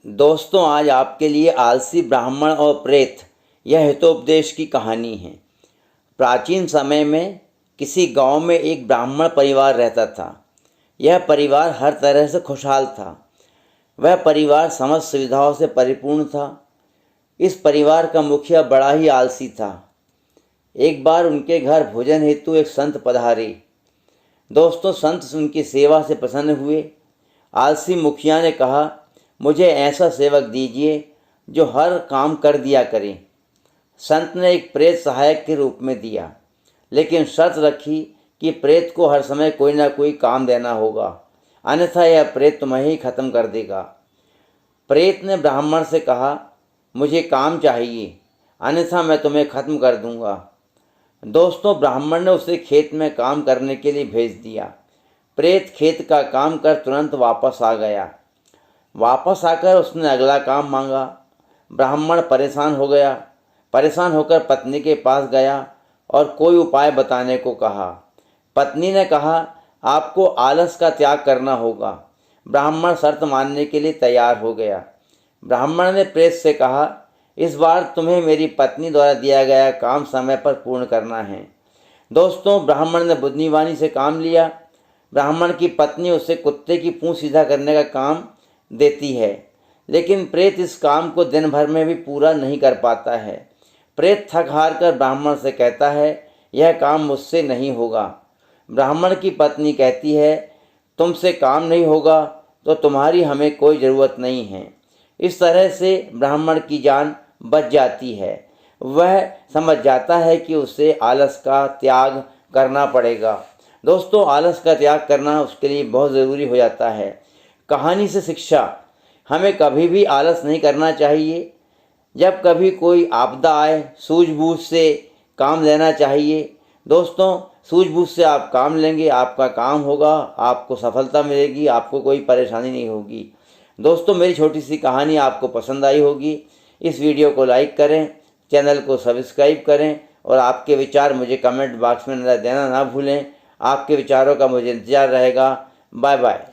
दोस्तों, आज आपके लिए आलसी ब्राह्मण और प्रेत यह हितोपदेश की कहानी है। प्राचीन समय में किसी गांव में एक ब्राह्मण परिवार रहता था। यह परिवार हर तरह से खुशहाल था। वह परिवार समस्त सुविधाओं से परिपूर्ण था। इस परिवार का मुखिया बड़ा ही आलसी था। एक बार उनके घर भोजन हेतु एक संत पधारे। दोस्तों, संत उनकी सेवा से प्रसन्न हुए। आलसी मुखिया ने कहा, मुझे ऐसा सेवक दीजिए जो हर काम कर दिया करे। संत ने एक प्रेत सहायक के रूप में दिया, लेकिन शर्त रखी कि प्रेत को हर समय कोई ना कोई काम देना होगा, अन्यथा यह प्रेत तुम्हें ही खत्म कर देगा। प्रेत ने ब्राह्मण से कहा, मुझे काम चाहिए, अन्यथा मैं तुम्हें खत्म कर दूंगा। दोस्तों, ब्राह्मण ने उसे खेत में काम करने के लिए भेज दिया। प्रेत खेत का काम कर तुरंत वापस आ गया। वापस आकर उसने अगला काम मांगा। ब्राह्मण परेशान हो गया। परेशान होकर पत्नी के पास गया और कोई उपाय बताने को कहा। पत्नी ने कहा, आपको आलस का त्याग करना होगा। ब्राह्मण शर्त मानने के लिए तैयार हो गया। ब्राह्मण ने प्रेत से कहा, इस बार तुम्हें मेरी पत्नी द्वारा दिया गया काम समय पर पूर्ण करना है। दोस्तों, ब्राह्मण ने बुद्धिमानी से काम लिया। ब्राह्मण की पत्नी उसे कुत्ते की पूंछ सीधा करने का काम देती है, लेकिन प्रेत इस काम को दिन भर में भी पूरा नहीं कर पाता है। प्रेत थक हार कर ब्राह्मण से कहता है, यह काम मुझसे नहीं होगा। ब्राह्मण की पत्नी कहती है, तुमसे काम नहीं होगा तो तुम्हारी हमें कोई ज़रूरत नहीं है। इस तरह से ब्राह्मण की जान बच जाती है। वह समझ जाता है कि उसे आलस का त्याग करना पड़ेगा। दोस्तों, आलस का त्याग करना उसके लिए बहुत ज़रूरी हो जाता है। कहानी से शिक्षा, हमें कभी भी आलस नहीं करना चाहिए। जब कभी कोई आपदा आए, सूझबूझ से काम लेना चाहिए। दोस्तों, सूझबूझ से आप काम लेंगे, आपका काम होगा, आपको सफलता मिलेगी, आपको कोई परेशानी नहीं होगी। दोस्तों, मेरी छोटी सी कहानी आपको पसंद आई होगी। इस वीडियो को लाइक करें, चैनल को सब्सक्राइब करें और आपके विचार मुझे कमेंट बॉक्स में देना ना भूलें। आपके विचारों का मुझे इंतज़ार रहेगा। Bye bye.